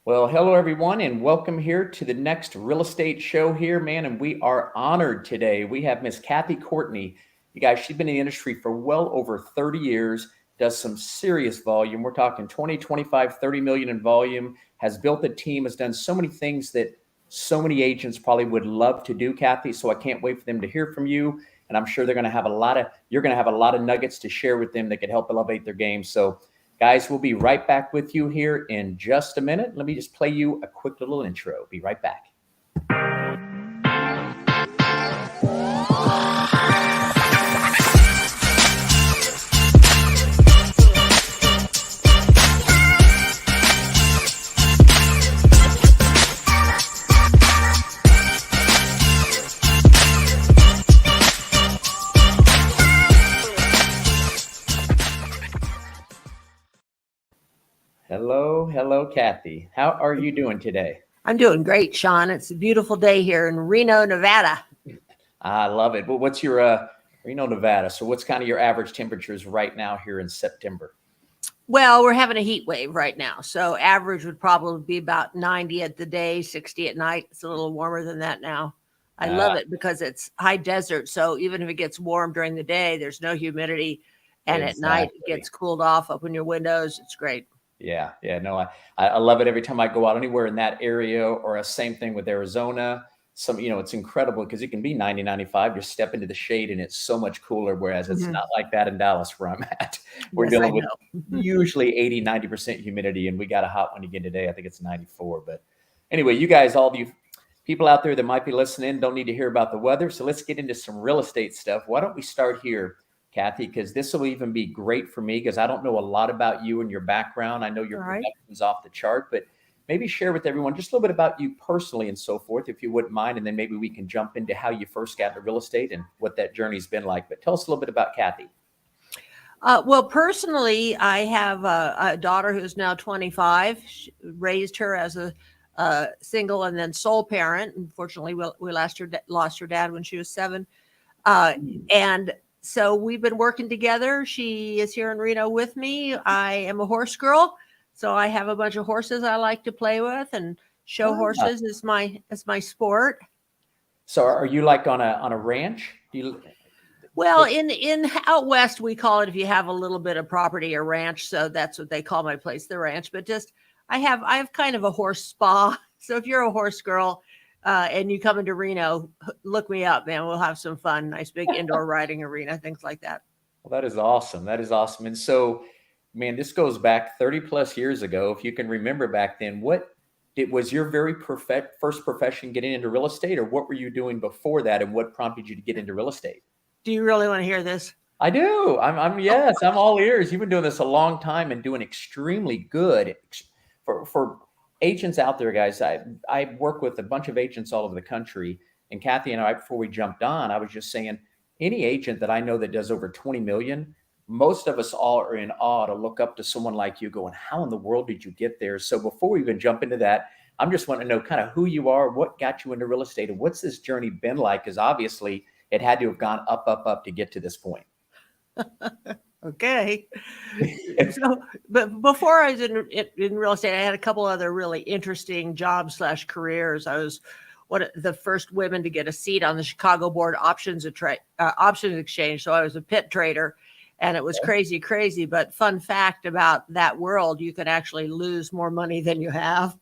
Well, hello everyone, and welcome here to the next real estate show here, man. And we are honored today. We have Miss Kathy Courtney. You guys, she's been in the industry for well over 30 years, does some serious volume. We're talking 20, 25, 30 million in volume, has built a team, has done so many things that so many agents probably would love to do, Kathy. So I can't wait for them to hear from you. And I'm sure you're going to have a lot of nuggets to share with them that could help elevate their game. So guys, we'll be right back with you here in just a minute. Let me just play you a quick little intro. Be right back. Hello, Kathy. How are you doing today? I'm doing great, Sean. It's a beautiful day here in Reno, Nevada. I love it. Well, what's your Reno, Nevada? So what's kind of your average temperatures right now here in September? Well, we're having a heat wave right now. So average would probably be about 90 at the day, 60 at night. It's a little warmer than that now. I love it because it's high desert. So even if it gets warm during the day, there's no humidity. And at night, it gets cooled off. Open your windows. It's great. Yeah. No, I love it every time I go out anywhere in that area, or a same thing with Arizona. It's incredible because it can be 90, 95. You step into the shade and it's so much cooler. Whereas it's not like that in Dallas where I'm at. We're dealing with usually 80, 90% humidity, and we got a hot one again today. I think it's 94. But anyway, you guys, all you people out there that might be listening don't need to hear about the weather. So let's get into some real estate stuff. Why don't we start here, Kathy, because this will even be great for me because I don't know a lot about you and your background. I know your production is off the chart, but maybe share with everyone just a little bit about you personally and so forth, if you wouldn't mind. And then maybe we can jump into how you first got into real estate and what that journey's been like. But tell us a little bit about Kathy. Well, personally, I have a daughter who's now 25. Raised her as a single and then sole parent. Unfortunately, we lost her dad when she was 7. And so we've been working together. She is here in Reno with me. I am a horse girl, so I have a bunch of horses I like to play with, and show horses is my sport. So are you like on a ranch? Well, in out west, we call it, if you have a little bit of property, a ranch. So that's what they call my place, the ranch. But just I have kind of a horse spa. So if you're a horse girl, and you come into Reno, look me up, man. We'll have some fun. Nice big indoor riding arena, things like that. Well, that is awesome. And so, man, this goes back 30 plus years ago. If you can remember back then, was your very first profession getting into real estate, or what were you doing before that, and what prompted you to get into real estate? Do you really want to hear this? I do. I'm all ears. You've been doing this a long time and doing extremely good for agents out there, guys. I work with a bunch of agents all over the country, and Kathy and I, before we jumped on, I was just saying, any agent that I know that does over 20 million, most of us all are in awe to look up to someone like you going, how in the world did you get there? So before we even jump into that, I'm just wanting to know kind of who you are, what got you into real estate, and what's this journey been like? Because obviously it had to have gone up to get to this point. Okay. So, but before I was in real estate, I had a couple other really interesting jobs / careers. I was one of the first women to get a seat on the Chicago Board Options Exchange. So I was a pit trader, and it was crazy. But fun fact about that world, you can actually lose more money than you have.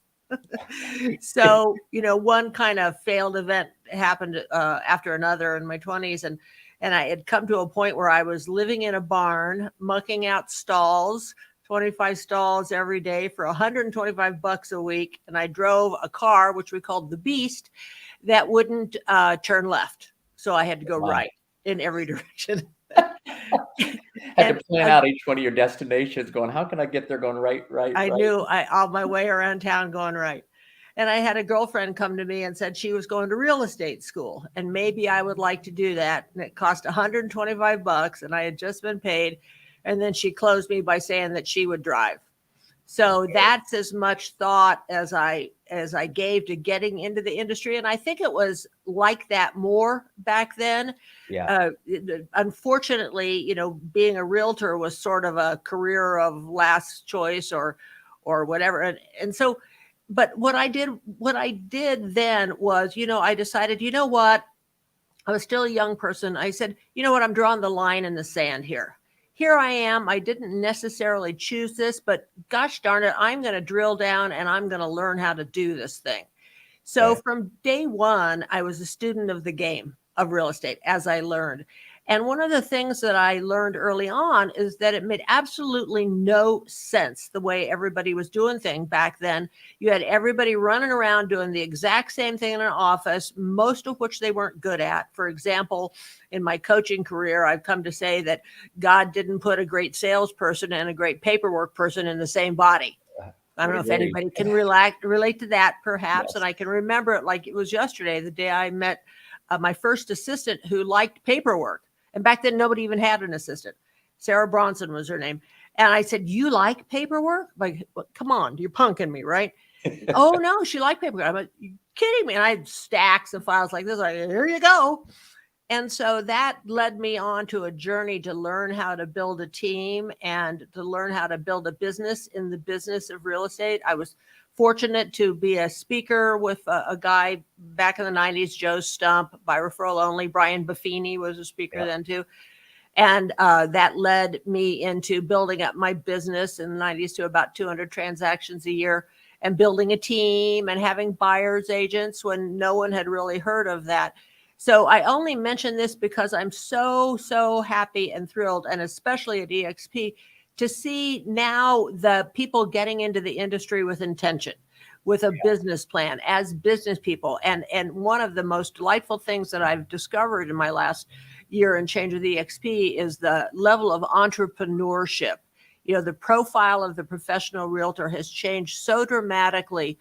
So, one kind of failed event happened after another in my 20s. And I had come to a point where I was living in a barn, mucking out stalls, 25 stalls every day for $125 a week. And I drove a car, which we called the Beast, that wouldn't turn left. So I had to go right in every direction. Had to plan out each one of your destinations, going, how can I get there going right? I knew all my way around town going right. And I had a girlfriend come to me and said she was going to real estate school and maybe I would like to do that. And it cost $125 and I had just been paid. And then she closed me by saying that she would drive. So that's as much thought as I gave to getting into the industry. And I think it was like that more back then. Yeah. Unfortunately, being a realtor was sort of a career of last choice or whatever. And so but what I did then was, I decided, you know what? I was still a young person. I said, you know what? I'm drawing the line in the sand here. Here I am. I didn't necessarily choose this, but gosh darn it, I'm going to drill down and I'm going to learn how to do this thing. So Okay. from day one, I was a student of the game of real estate as I learned. And one of the things that I learned early on is that it made absolutely no sense the way everybody was doing things back then. You had everybody running around doing the exact same thing in an office, most of which they weren't good at. For example, in my coaching career, I've come to say that God didn't put a great salesperson and a great paperwork person in the same body. I don't know if anybody can relate to that, perhaps. Yes. And I can remember it like it was yesterday, the day I met my first assistant who liked paperwork. And back then, nobody even had an assistant. Sarah Bronson was her name. And I said, you like paperwork? Like, well, come on, you're punking me, right? Oh, no, she liked paperwork. I'm like, you kidding me? And I had stacks of files like this. Like, here you go. And so that led me on to a journey to learn how to build a team and to learn how to build a business in the business of real estate. I was fortunate to be a speaker with a guy back in the 90s, Joe Stump, by referral only. Brian Buffini was a speaker then too. And that led me into building up my business in the 90s to about 200 transactions a year and building a team and having buyer's agents when no one had really heard of that. So I only mention this because I'm so happy and thrilled, and especially at EXP, to see now the people getting into the industry with intention, with a business plan as business people. And one of the most delightful things that I've discovered in my last year and change with EXP is the level of entrepreneurship. The profile of the professional realtor has changed so dramatically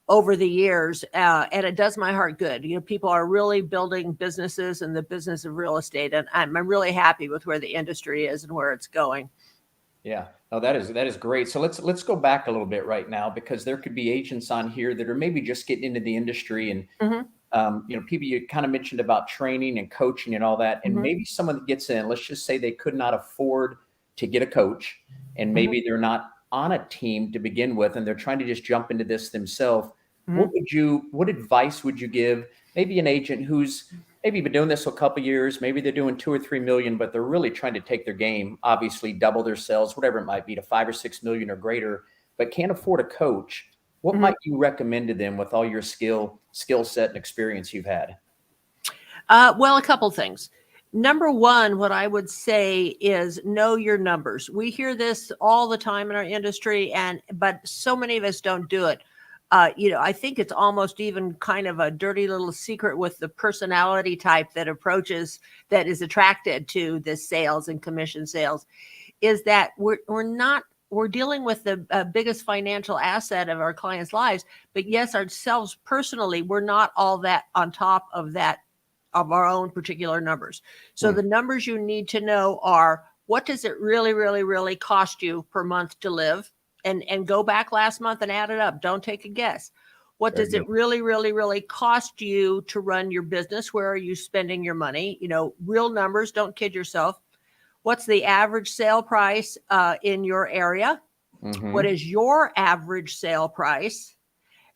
over the years, and it does my heart good. People are really building businesses in the business of real estate, and I'm really happy with where the industry is and where it's going. Yeah, no, that is great. So let's go back a little bit right now, because there could be agents on here that are maybe just getting into the industry, and people, you kind of mentioned about training and coaching and all that, and maybe someone that gets in, let's just say they could not afford to get a coach, and maybe they're not on a team to begin with, and they're trying to just jump into this themselves. What advice would you give maybe an agent who's maybe been doing this for a couple of years, maybe they're doing 2 or 3 million, but they're really trying to take their game, obviously double their sales, whatever it might be, to 5 or 6 million or greater, but can't afford a coach? What might you recommend to them with all your skill set and experience you've had? Well, a couple things. Number one, what I would say is know your numbers. We hear this all the time in our industry, but so many of us don't do it. I think it's almost even kind of a dirty little secret with the personality type that is attracted to this sales and commission sales, is that we're dealing with the biggest financial asset of our clients' lives. But yes, ourselves personally, we're not all that on top of that, of our own particular numbers. So the numbers you need to know are, what does it really cost you per month to live? And go back last month and add it up. Don't take a guess. What does it really cost you to run your business? Where are you spending your money? Real numbers, don't kid yourself. What's the average sale price in your area? What is your average sale price?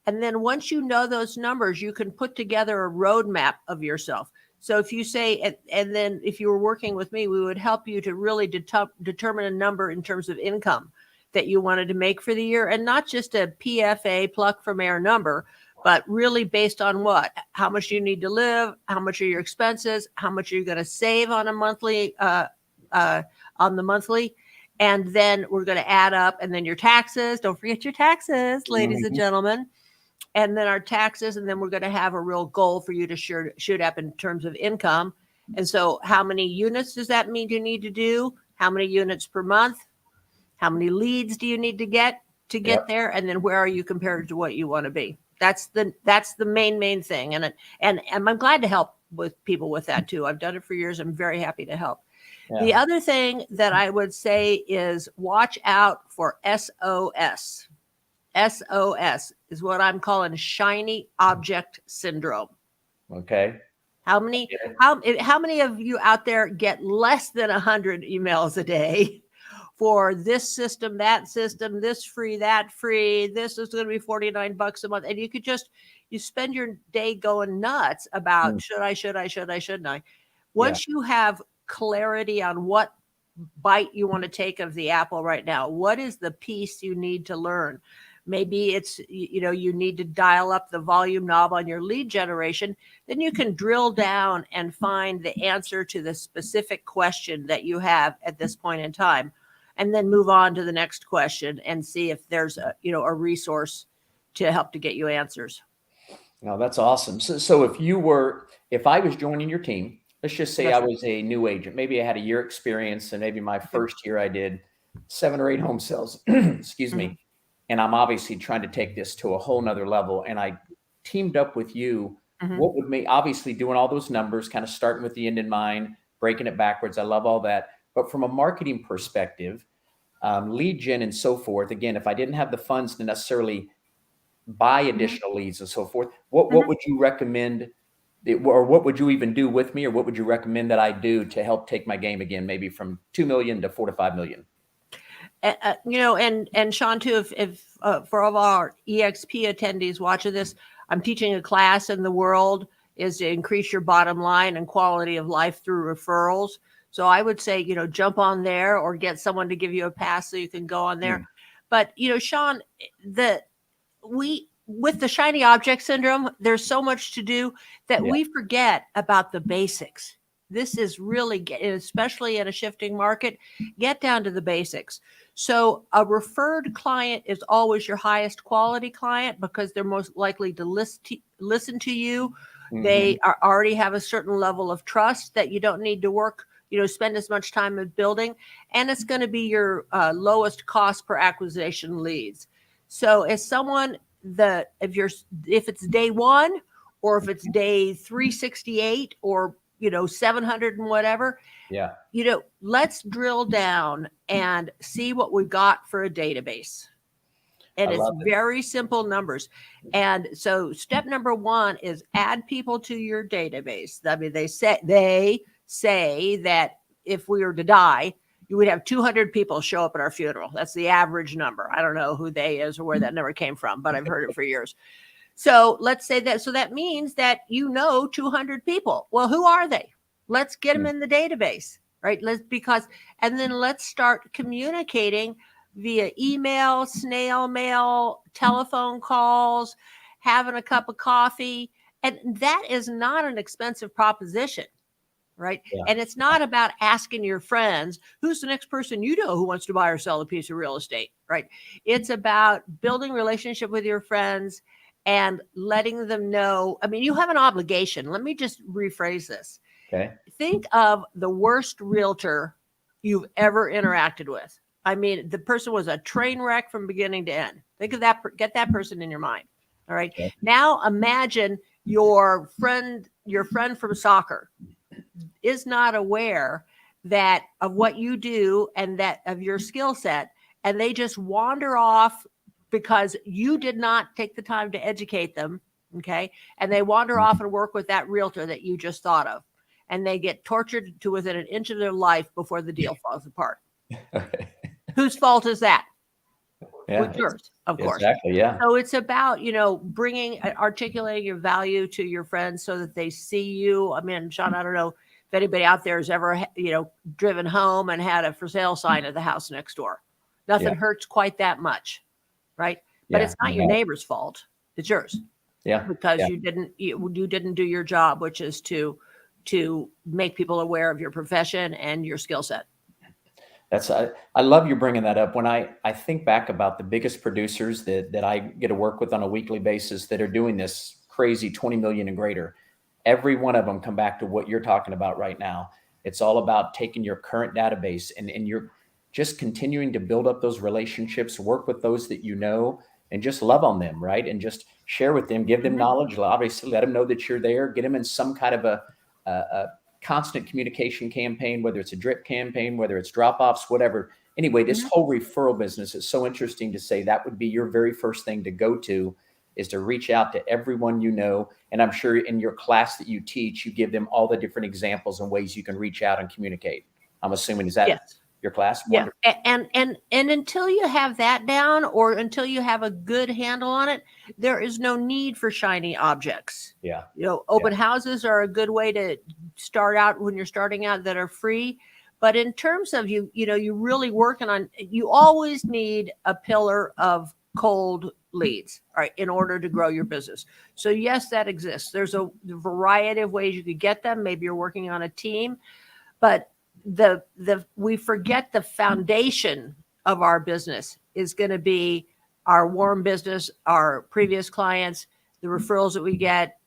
And then once you know those numbers, you can put together a roadmap of yourself. So if you say, and then if you were working with me, we would help you to really determine a number in terms of income that you wanted to make for the year, and not just a PFA, pluck from air number, but really based on what? How much do you need to live? How much are your expenses? How much are you going to save on a monthly, And then we're going to add up, and then your taxes. Don't forget your taxes, ladies and gentlemen. And then our taxes, and then we're going to have a real goal for you to shoot up in terms of income. And so how many units does that mean you need to do? How many units per month? How many leads do you need to get there? And then where are you compared to what you want to be? That's the main thing. And I'm glad to help with people with that too. I've done it for years. I'm very happy to help. Yeah. The other thing that I would say is watch out for SOS. SOS is what I'm calling shiny object syndrome. Okay. How many of you out there get less than 100 emails a day for this system, that system, this free, that free, this is going to be $49 a month. And you spend your day going nuts about shouldn't I? Once you have clarity on what bite you want to take of the apple right now, what is the piece you need to learn? Maybe it's, you need to dial up the volume knob on your lead generation. Then you can drill down and find the answer to the specific question that you have at this point in time, and then move on to the next question and see if there's a resource to help to get you answers. No, that's awesome. So if I was joining your team, let's just say I was a new agent, maybe I had a year experience, and maybe my first year I did 7 or 8 home sales, excuse me. And I'm obviously trying to take this to a whole nother level. And I teamed up with you. What would make, obviously doing all those numbers, kind of starting with the end in mind, breaking it backwards. I love all that. But from a marketing perspective, lead gen and so forth, again, if I didn't have the funds to necessarily buy additional leads and so forth, what would you recommend, or what would you even do with me, or what would you recommend that I do to help take my game again, maybe from 2 million to 4 to 5 million? And Sean too, if for all of our EXP attendees watching this, I'm teaching a class, and the world is to increase your bottom line and quality of life through referrals. So I would say, jump on there or get someone to give you a pass so you can go on there. But, Sean, with the shiny object syndrome, there's so much to do that we forget about the basics. This is really, especially in a shifting market, get down to the basics. So a referred client is always your highest quality client because they're most likely to listen to you. They already have a certain level of trust that you don't need to work, spend as much time in building. And it's going to be your lowest cost per acquisition leads. So as someone if it's day 1 or if it's day 368 or 700 and whatever, let's drill down and see what we've got for a database. And it's very simple numbers. And so step number 1 is add people to your database. I mean, they say that if we were to die, you would have 200 people show up at our funeral. That's the average number. I don't know who they is or where that number came from, but I've heard it for years. So let's say that. So that means that 200 people. Well, who are they? Let's get them in the database, right? And then let's start communicating via email, snail mail, telephone calls, having a cup of coffee. And that is not an expensive proposition, right? And it's not about asking your friends, who's the next person who wants to buy or sell a piece of real estate, right? It's about building relationship with your friends and letting them know. I mean, you have an obligation. Let me just rephrase this. Okay. Think of the worst realtor you've ever interacted with. I mean, the person was a train wreck from beginning to end. Think of that. Get that person in your mind. All right. Okay. Now imagine your friend from soccer is not aware of what you do and that of your skill set, and they just wander off because you did not take the time to educate them. Okay. And they wander off and work with that realtor that you just thought of. And they get tortured to within an inch of their life before the deal falls apart. Okay. Whose fault is that? Yeah, yours, of course. Exactly. Yeah. So it's about, articulating your value to your friends so that they see you. I mean, Sean, I don't know if anybody out there has ever, driven home and had a for sale sign at the house next door. Nothing hurts quite that much, right? But it's not your neighbor's fault. It's yours. Yeah. Because you didn't do your job, which is to make people aware of your profession and your skill set. I love you bringing that up. When I think back about the biggest producers that I get to work with on a weekly basis that are doing this crazy 20 million and greater, every one of them come back to what you're talking about right now. It's all about taking your current database and you're just continuing to build up those relationships, work with those that and just love on them, right? And just share with them, give them knowledge, obviously let them know that you're there, get them in some kind of a constant communication campaign, whether it's a drip campaign, whether it's drop-offs, whatever. Anyway, this whole referral business is so interesting to say that would be your very first thing to go to, is to reach out to everyone you know. And I'm sure in your class that you teach, you give them all the different examples and ways you can reach out and communicate. I'm assuming, is that? Yes. your class. Yeah. Wonderful. And until you have that down, or until you have a good handle on it, there is no need for shiny objects. Yeah. Open houses are a good way to start out when you're starting out, that are free. But in terms of you really working on, you always need a pillar of cold leads, right, in order to grow your business. So yes, that exists. There's a variety of ways you could get them. Maybe you're working on a team, but we forget the foundation of our business is going to be our warm business, our previous clients, the referrals that we get,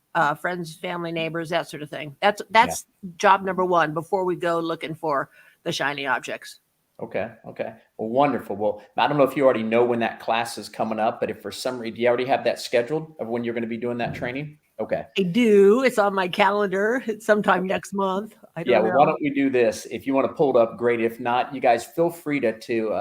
friends, family, neighbors, that sort of thing. That's job number one before we go looking for the shiny objects. Okay. Well, wonderful. Well, I don't know if you already know when that class is coming up, but if for some reason, do you already have that scheduled of when you're going to be doing that training? Okay. I do. It's on my calendar. It's sometime next month. I don't know. Well, why don't we do this? If you want to pull it up, great. If not, you guys feel free to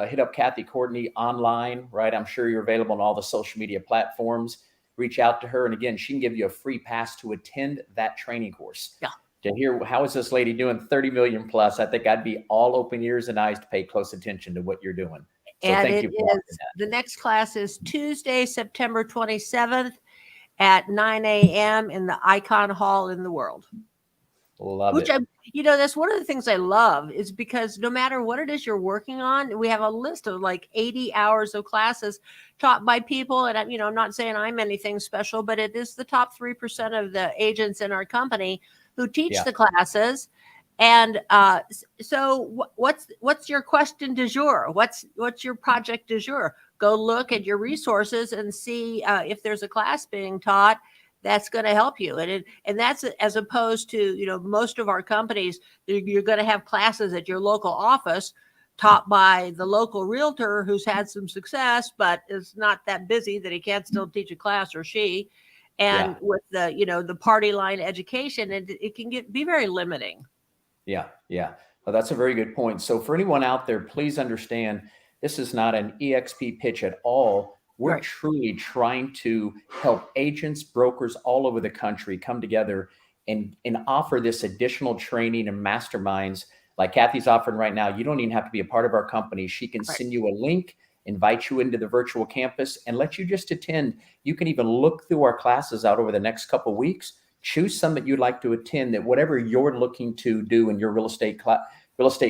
hit up Kathy Courtney online, right? I'm sure you're available on all the social media platforms. Reach out to her. And again, she can give you a free pass to attend that training course. Yeah. To hear, how is this lady doing 30 million plus? I think I'd be all open ears and eyes to pay close attention to what you're doing. So and thank you for that. The next class is Tuesday, September 27th at 9 a.m. in the Icon Hall in the World. Love it. That's one of the things I love, is because no matter what it is you're working on, we have a list of like 80 hours of classes taught by people. And I'm not saying I'm anything special, but it is the top 3% of the agents in our company who teach the classes. And so what's your question du jour? What's your project du jour? Go look at your resources and see if there's a class being taught that's going to help you. And that's as opposed to, most of our companies, you're going to have classes at your local office taught by the local realtor who's had some success, but is not that busy that he can't still teach a class, or she. And with the party line education, it can be very limiting. Yeah. Well, that's a very good point. So for anyone out there, please understand, this is not an EXP pitch at all. We're truly trying to help agents, brokers all over the country come together and offer this additional training and masterminds like Kathy's offering right now. You don't even have to be a part of our company. She can send you a link, invite you into the virtual campus, and let you just attend. You can even look through our classes out over the next couple of weeks. Choose some that you'd like to attend, that whatever you're looking to do in your real estate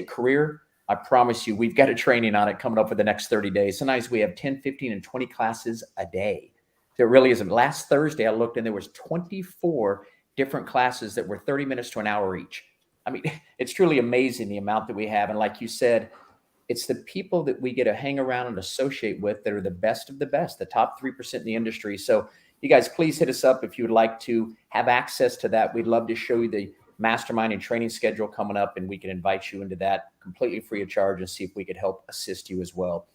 career, I promise you, we've got a training on it coming up for the next 30 days. Sometimes we have 10, 15, and 20 classes a day. So it really isn't. Last Thursday, I looked and there was 24 different classes that were 30 minutes to an hour each. I mean, it's truly amazing the amount that we have. And like you said, it's the people that we get to hang around and associate with that are the best of the best, the top 3% in the industry. So you guys, please hit us up if you would like to have access to that. We'd love to show you the mastermind and training schedule coming up, and we can invite you into that completely free of charge and see if we could help assist you as well.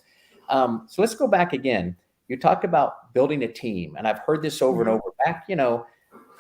So let's go back again. You talked about building a team, and I've heard this over and over. Back,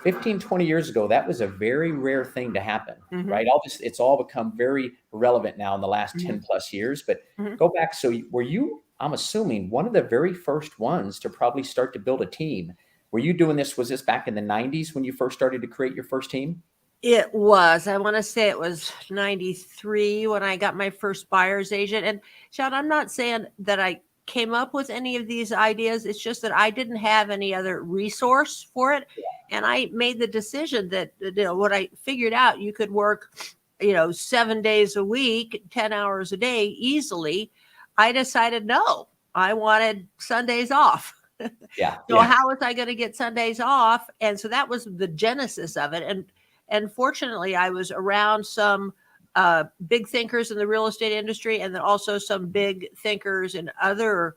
15, 20 years ago, that was a very rare thing to happen, right? It's all become very relevant now in the last 10 plus years, but go back. So were you, I'm assuming, one of the very first ones to probably start to build a team? Were you doing this? Was this back in the 90s when you first started to create your first team? It was. I want to say it was 93 when I got my first buyer's agent. And Sean, I'm not saying that I came up with any of these ideas. It's just that I didn't have any other resource for it. And I made the decision that, what I figured out, you could work, 7 days a week, 10 hours a day easily. I decided, no, I wanted Sundays off. So how was I going to get Sundays off? And so that was the genesis of it. And fortunately, I was around some big thinkers in the real estate industry, and then also some big thinkers in other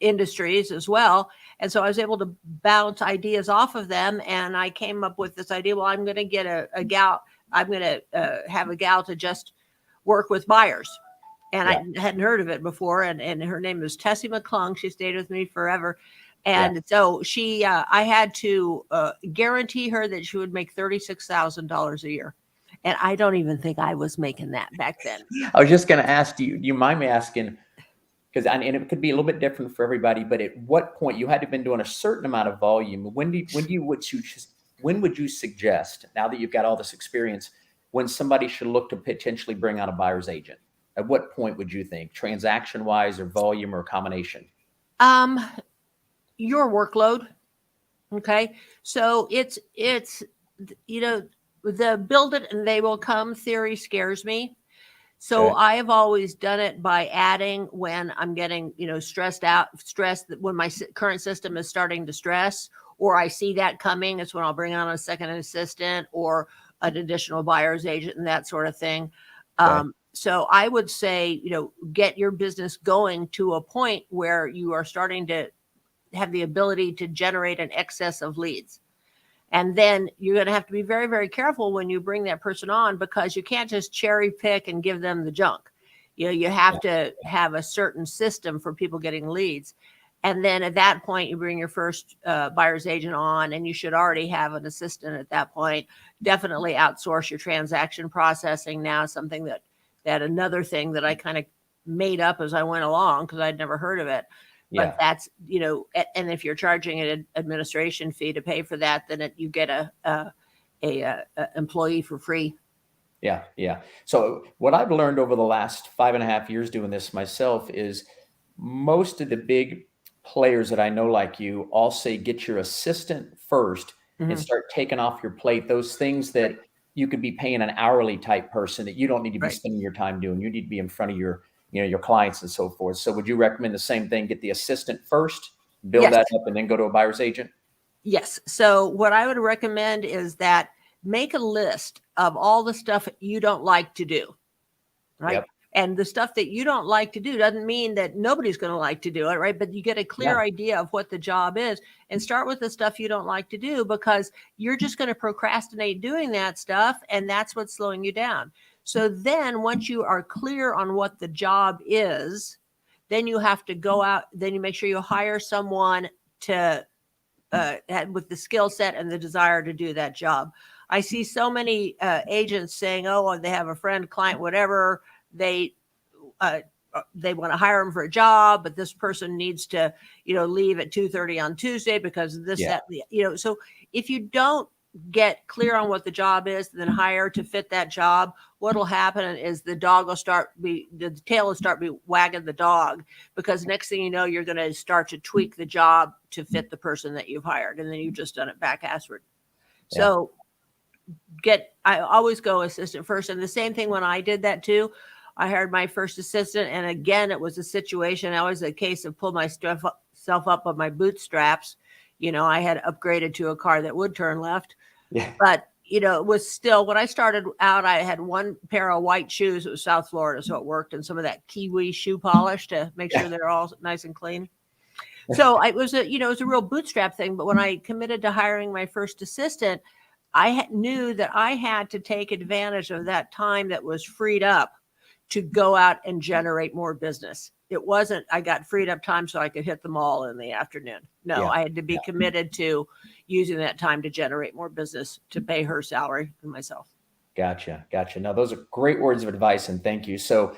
industries as well. And so I was able to bounce ideas off of them. And I came up with this idea, well, I'm going to get a gal. I'm going to have a gal to just work with buyers. And I hadn't heard of it before. And her name is Tessie McClung. She stayed with me forever. And so she, I had to guarantee her that she would make $36,000 a year. And I don't even think I was making that back then. I was just going to ask you, do you mind me asking, because and it could be a little bit different for everybody, but at what point you had to have been doing a certain amount of volume? When would you suggest, now that you've got all this experience, when somebody should look to potentially bring on a buyer's agent? At what point would you think, transaction wise or volume or combination? Your workload. Okay. So it's, the build it and they will come theory scares me. So Okay. I have always done it by adding when I'm getting, stressed, when my current system is starting to stress, or I see that coming. It's when I'll bring on a second assistant or an additional buyer's agent and that sort of thing. Okay. So I would say, get your business going to a point where you are starting to have the ability to generate an excess of leads. And then you're going to have to be very, very careful when you bring that person on, because you can't just cherry pick and give them the junk. You have to have a certain system for people getting leads. And then at that point, you bring your first buyer's agent on, and you should already have an assistant at that point. Definitely outsource your transaction processing now, something that another thing that I kind of made up as I went along because I'd never heard of it. But that's, and if you're charging an administration fee to pay for that, then you get a employee for free. Yeah. Yeah. So what I've learned over the last 5.5 years doing this myself is most of the big players that I know like you all say, get your assistant first and start taking off your plate those things that you could be paying an hourly type person that you don't need to be spending your time doing. You need to be in front of your clients and so forth. So would you recommend the same thing? Get the assistant first, build that up, and then go to a buyer's agent? Yes. So what I would recommend is that make a list of all the stuff you don't like to do, right? Yep. And the stuff that you don't like to do doesn't mean that nobody's going to like to do it, right? But you get a clear idea of what the job is, and start with the stuff you don't like to do, because you're just going to procrastinate doing that stuff, and that's what's slowing you down. So then once you are clear on what the job is, then you have to go out, then you make sure you hire someone to with the skill set and the desire to do that job. I see so many agents saying, oh, they have a friend, client, whatever, they want to hire them for a job, but this person needs to, leave at 2:30 on Tuesday because of this, that, so if you don't get clear on what the job is, then hire to fit that job, what'll happen is the tail will start wagging the dog, because next thing you know, you're going to start to tweak the job to fit the person that you've hired. And then you've just done it back-assward. So I always go assistant first. And the same thing when I did that too. I hired my first assistant, and again, it was a situation. I was a case of pull myself up on my bootstraps. I had upgraded to a car that would turn left. Yeah. But, it was still, when I started out, I had one pair of white shoes. It was South Florida, so it worked. And some of that Kiwi shoe polish to make sure they're all nice and clean. So it was a real bootstrap thing. But when I committed to hiring my first assistant, I knew that I had to take advantage of that time that was freed up to go out and generate more business. It wasn't, I got freed up time so I could hit them all in the afternoon. No, I had to be committed to using that time to generate more business to pay her salary and myself. Gotcha. Now, those are great words of advice, and thank you. So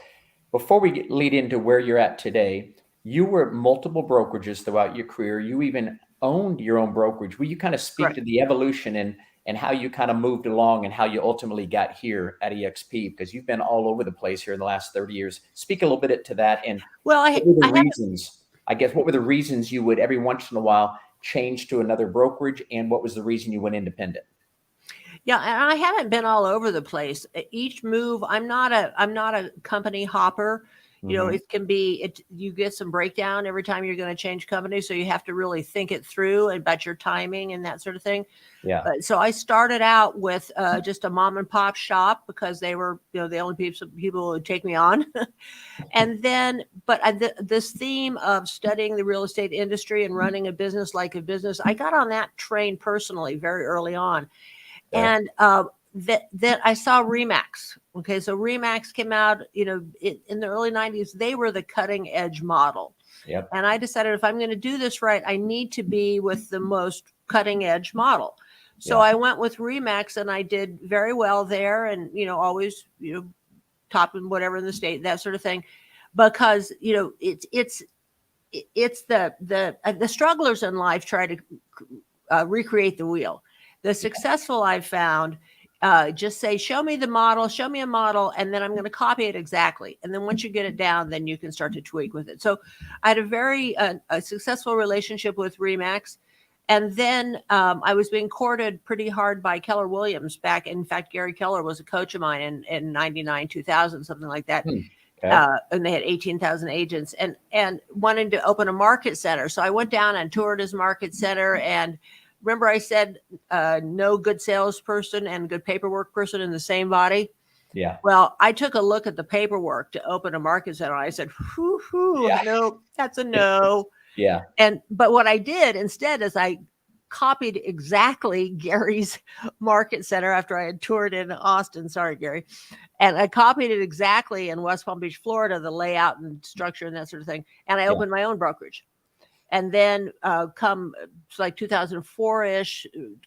before we lead into where you're at today, you were at multiple brokerages throughout your career. You even owned your own brokerage. Will you kind of speak to the evolution and how you kind of moved along and how you ultimately got here at EXP? Because you've been all over the place here in the last 30 years. Speak a little bit to that. And what were the reasons you would every once in a while change to another brokerage, and what was the reason you went independent? Yeah, and I haven't been all over the place. Each move, I'm not a company hopper. It can be, you get some breakdown every time you're going to change companies. So you have to really think it through about your timing and that sort of thing. Yeah. So I started out with just a mom and pop shop because they were, the only people who would take me on. And then, but this theme of studying the real estate industry and running a business like a business, I got on that train personally very early on. Yeah. And that I saw ReMax. Okay. So ReMax came out, in the early 90s, they were the cutting edge model. Yep. And I decided if I'm going to do this right, I need to be with the most cutting edge model. So I went with ReMax, and I did very well there, and, always, top in whatever in the state, that sort of thing, because, it's the strugglers in life try to recreate the wheel. The successful I've found just say, show me the model, show me a model, and then I'm going to copy it exactly. And then once you get it down, then you can start to tweak with it. So I had a very a successful relationship with ReMax. And then I was being courted pretty hard by Keller Williams back. In fact, Gary Keller was a coach of mine in 99, 2000, something like that. Okay. And they had 18,000 agents and wanted to open a market center. So I went down and toured his market center. And remember I said no good salesperson and good paperwork person in the same body? Yeah. Well, I took a look at the paperwork to open a market center. I said, no, that's a no. Yeah. But what I did instead is I copied exactly Gary's market center after I had toured in Austin. Sorry, Gary. And I copied it exactly in West Palm Beach, Florida, the layout and structure and that sort of thing. And I opened my own brokerage. And then come like 2004-ish,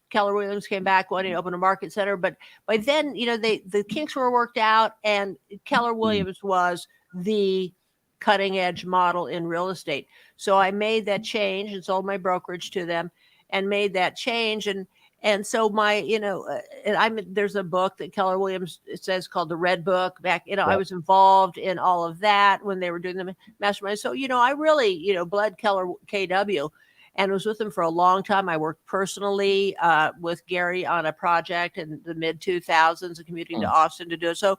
Keller Williams came back wanting to open a market center. But by then, the kinks were worked out, and Keller Williams was the cutting edge model in real estate. So I made that change and sold my brokerage to them and made that change. And so there's a book that Keller Williams says called the Red Book back, I was involved in all of that when they were doing the mastermind. So, I really, bled Keller KW and was with them for a long time. I worked personally with Gary on a project in the mid 2000s and commuting to Austin to do it. So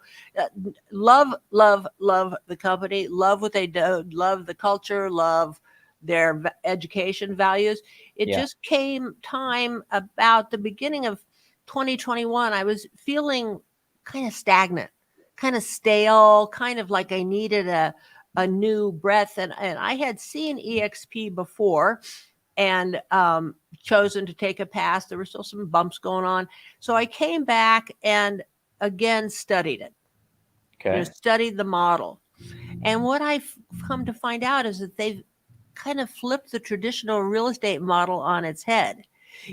love the company, love what they do, love the culture, love their education values. It just came time about the beginning of 2021. I was feeling kind of stagnant, kind of stale, kind of like I needed a new breath. And I had seen EXP before and chosen to take a pass. There were still some bumps going on. So I came back and again studied it. Okay. Studied the model. And what I've come to find out is that they've kind of flipped the traditional real estate model on its head.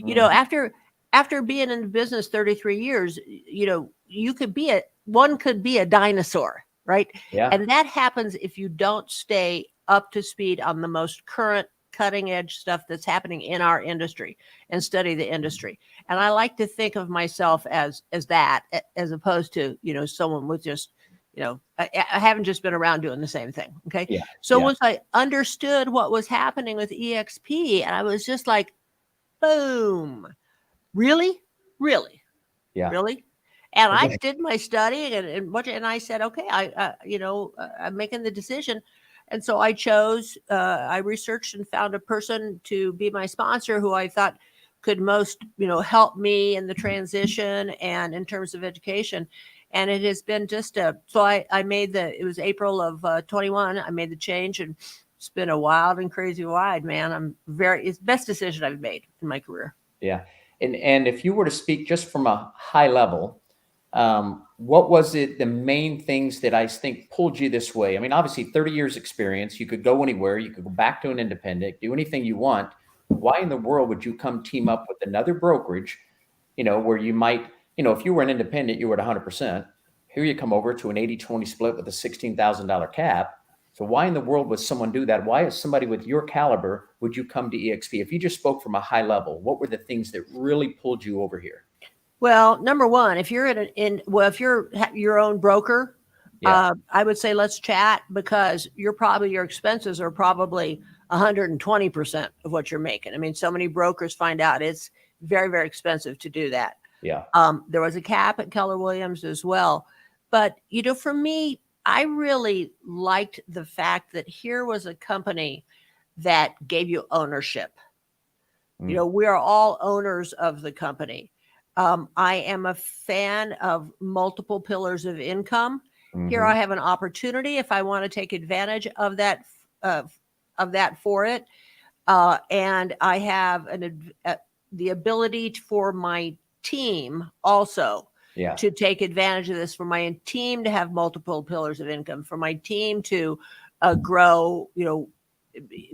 After being in business 33 years, one could be a dinosaur, right? Yeah. And that happens if you don't stay up to speed on the most current cutting edge stuff that's happening in our industry and study the industry. And I like to think of myself as that, as opposed to, someone with just, I haven't just been around doing the same thing. Okay. Yeah. So once I understood what was happening with EXP, and I was just like, boom, really? Yeah. Really? And I did my studying and I said, okay, I'm making the decision. And so I chose, I researched and found a person to be my sponsor who I thought could most, help me in the transition and in terms of education. And it has been just so I made it was April of 21. I made the change, and it's been a wild and crazy ride, man. It's the best decision I've made in my career. Yeah. And if you were to speak just from a high level, what was it, the main things that I think pulled you this way? I mean, obviously 30 years experience, you could go anywhere, you could go back to an independent, do anything you want. Why in the world would you come team up with another brokerage, where you might, if you were an independent, you were at 100%. Here you come over to an 80-20 split with a $16,000 cap. So why in the world would someone do that? Why is somebody with your caliber, would you come to EXP? If you just spoke from a high level, what were the things that really pulled you over here? Well, number one, if you're if you're your own broker, I would say let's chat, because your expenses are probably 120% of what you're making. I mean, so many brokers find out it's very, very expensive to do that. Yeah. There was a cap at Keller Williams as well. But, for me, I really liked the fact that here was a company that gave you ownership. We are all owners of the company. I am a fan of multiple pillars of income. Here I have an opportunity if I want to take advantage of that for it. And I have the ability for my team also to take advantage of this, for my team to have multiple pillars of income, for my team to grow,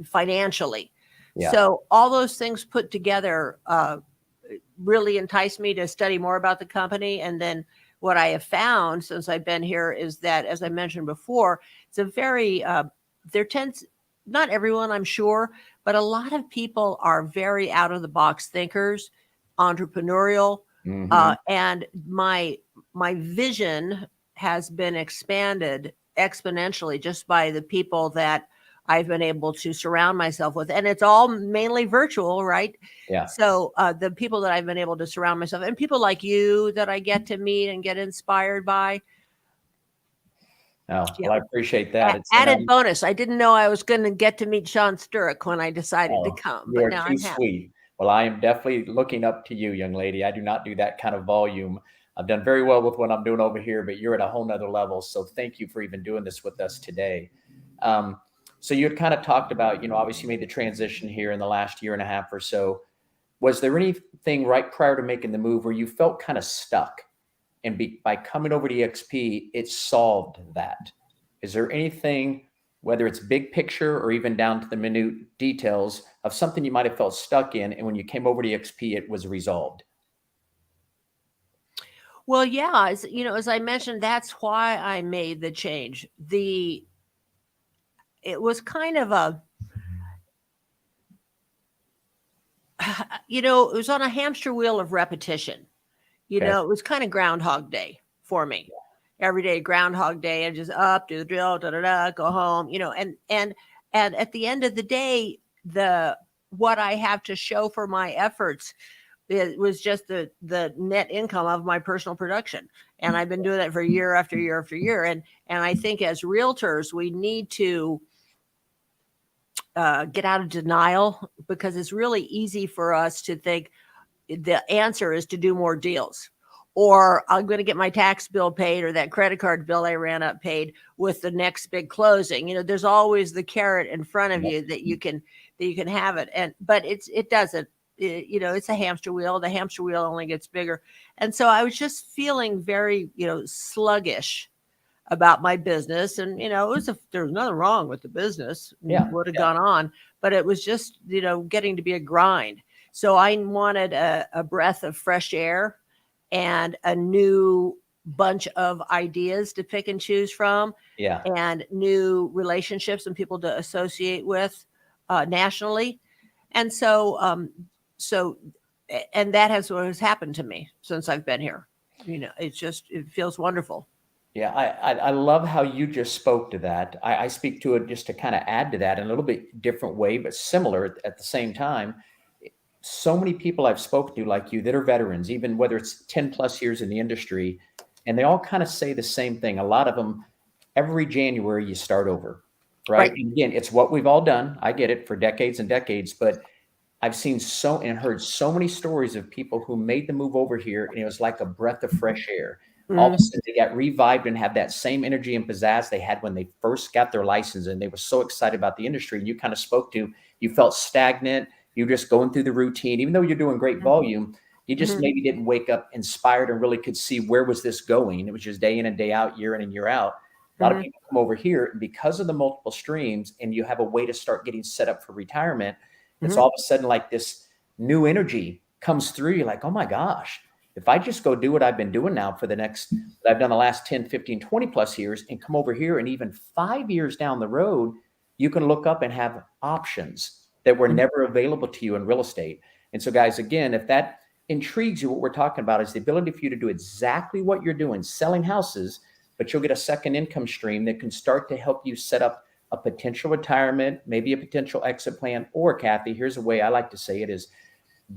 financially. Yeah. So all those things put together really enticed me to study more about the company. And then what I have found since I've been here is that, as I mentioned before, it's a very, not everyone, I'm sure, but a lot of people are very out of the box thinkers, entrepreneurial, And my vision has been expanded exponentially just by the people that I've been able to surround myself with. And it's all mainly virtual, right? Yeah. So the people that I've been able to surround myself, and people like you that I get to meet and get inspired by. Oh, well, I appreciate that. Added bonus. I didn't know I was going to get to meet Sean Sturrock when I decided to come, you but are now too I'm happy. sweet. Well, I am definitely looking up to you, young lady. I do not do that kind of volume. I've done very well with what I'm doing over here, but you're at a whole nother level. So thank you for even doing this with us today. So you had kind of talked about, obviously you made the transition here in the last year and a half or so. Was there anything right prior to making the move where you felt kind of stuck? And by coming over to EXP, it solved that. Is there anything, whether it's big picture or even down to the minute details of something you might have felt stuck in, and when you came over to EXP, it was resolved? Well, yeah, as I mentioned, that's why I made the change. It was kind of it was on a hamster wheel of repetition. It was kind of Groundhog Day for me. Every day, Groundhog Day, and just up, do the drill, go home, and at the end of the day, what I have to show for my efforts, it was just the net income of my personal production. And I've been doing that for year after year after year. And I think as realtors, we need to get out of denial, because it's really easy for us to think the answer is to do more deals, or I'm going to get my tax bill paid, or that credit card bill I ran up paid with the next big closing. There's always the carrot in front of you that you can have it. But it doesn't, it's a hamster wheel. The hamster wheel only gets bigger. And so I was just feeling very, sluggish about my business. And, there was nothing wrong with the business. Would have gone on, but it was just, getting to be a grind. So I wanted a breath of fresh air and a new bunch of ideas to pick and choose from, and new relationships and people to associate with nationally. And so, and that has what has happened to me since I've been here. It feels wonderful. Yeah, I love how you just spoke to that. I speak to it just to kind of add to that in a little bit different way, but similar at the same time. So many people I've spoken to like you that are veterans, even whether it's 10 plus years in the industry, and they all kind of say the same thing. A lot of them, every January you start over, right? And again, it's what we've all done. I get it, for decades and decades, but I've seen and heard so many stories of people who made the move over here, and it was like a breath of fresh air. All of a sudden they got revived and had that same energy and pizzazz they had when they first got their license, and they were so excited about the industry. And you kind of spoke to, you felt stagnant. You're just going through the routine, even though you're doing great volume. You just maybe didn't wake up inspired and really could see where was this going. It was just day in and day out, year in and year out. A lot of people come over here, and because of the multiple streams, and you have a way to start getting set up for retirement, it's all of a sudden like this new energy comes through. You're like, oh my gosh, if I just go do what I've been doing now for I've done the last 10, 15, 20 plus years, and come over here, and even 5 years down the road, you can look up and have options that were never available to you in real estate. And so guys, again, if that intrigues you, what we're talking about is the ability for you to do exactly what you're doing, selling houses, but you'll get a second income stream that can start to help you set up a potential retirement, maybe a potential exit plan. Or Kathy, here's a way I like to say it is,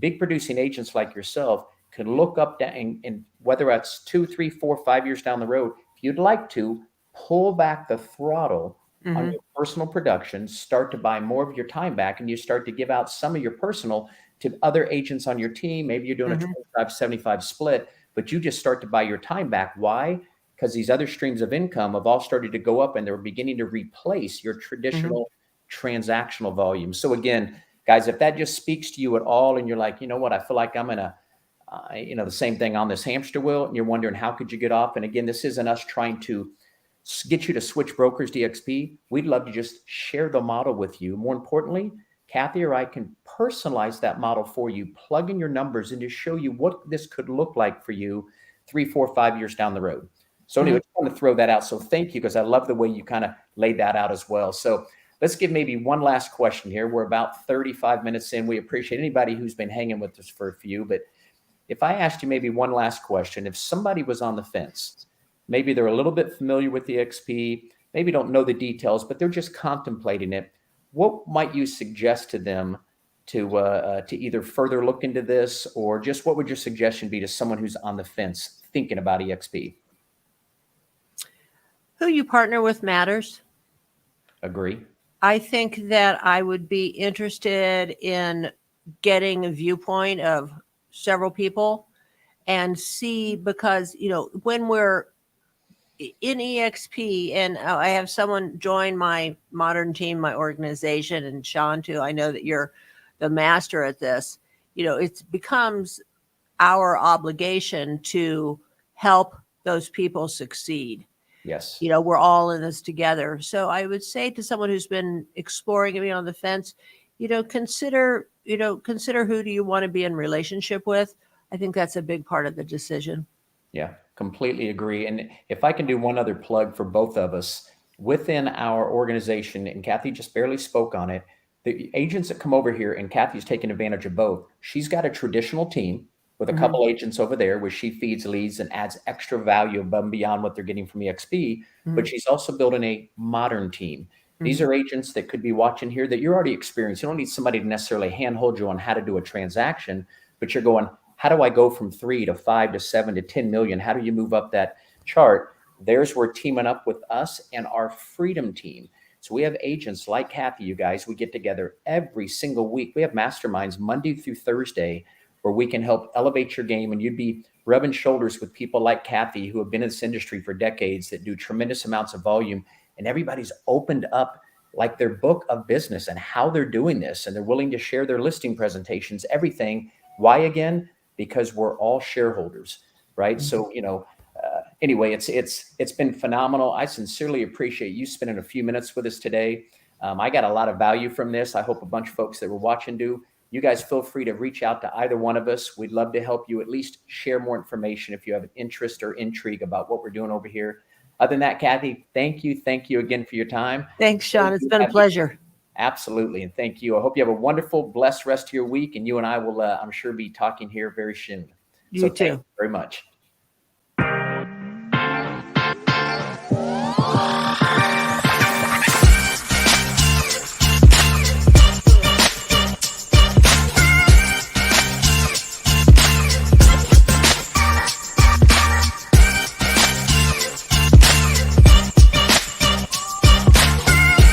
big producing agents like yourself can look up and whether that's 2, 3, 4, 5 years down the road, if you'd like to pull back the throttle on your personal production, start to buy more of your time back, and you start to give out some of your personal to other agents on your team. Maybe you're doing a 25-75 split, but you just start to buy your time back. Why? Because these other streams of income have all started to go up, and they're beginning to replace your traditional transactional volume. So again, guys, if that just speaks to you at all, and you're like, you know what, I feel like I'm in the same thing on this hamster wheel, and you're wondering how could you get off? And again, this isn't us trying to get you to switch brokers to EXP. We'd love to just share the model with you. More importantly, Kathy or I can personalize that model for you, plug in your numbers, and just show you what this could look like for you 3, 4, 5 years down the road. So anyway, I just want to throw that out. So thank you, because I love the way you kind of laid that out as well. So let's give maybe one last question here. We're about 35 minutes in. We appreciate anybody who's been hanging with us for a few, but if I asked you maybe one last question, if somebody was on the fence, maybe they're a little bit familiar with the XP, maybe don't know the details, but they're just contemplating it, what might you suggest to them to either further look into this, or just what would your suggestion be to someone who's on the fence thinking about EXP? Who you partner with matters. Agree. I think that I would be interested in getting a viewpoint of several people and see, because, when we're in EXP, and I have someone join my modern team, my organization, and Sean too, I know that you're the master at this, it becomes our obligation to help those people succeed. Yes. We're all in this together. So I would say to someone who's been exploring and being on the fence, consider who do you want to be in relationship with. I think that's a big part of the decision. Yeah, completely agree. And if I can do one other plug for both of us, within our organization, and Kathy just barely spoke on it, the agents that come over here, and Kathy's taking advantage of both. She's got a traditional team with a couple agents over there where she feeds leads and adds extra value above and beyond what they're getting from EXP. But she's also building a modern team. These are agents that could be watching here that you're already experienced. You don't need somebody to necessarily handhold you on how to do a transaction, but you're going, how do I go from 3 to 5 to 7 to 10 million? How do you move up that chart? There's where teaming up with us and our freedom team. So we have agents like Kathy, you guys, we get together every single week. We have masterminds Monday through Thursday where we can help elevate your game, and you'd be rubbing shoulders with people like Kathy who have been in this industry for decades that do tremendous amounts of volume, and everybody's opened up like their book of business and how they're doing this, and they're willing to share their listing presentations, everything. Why again? Because we're all shareholders, right? So, anyway, it's been phenomenal. I sincerely appreciate you spending a few minutes with us today. I got a lot of value from this. I hope a bunch of folks that were watching do. You guys feel free to reach out to either one of us. We'd love to help you at least share more information if you have an interest or intrigue about what we're doing over here. Other than that, Kathy, thank you. Thank you again for your time. Thanks, Sean. It's been a pleasure. Absolutely. And thank you. I hope you have a wonderful, blessed rest of your week. And you and I will, I'm sure, be talking here very soon. You too. Thank you very much.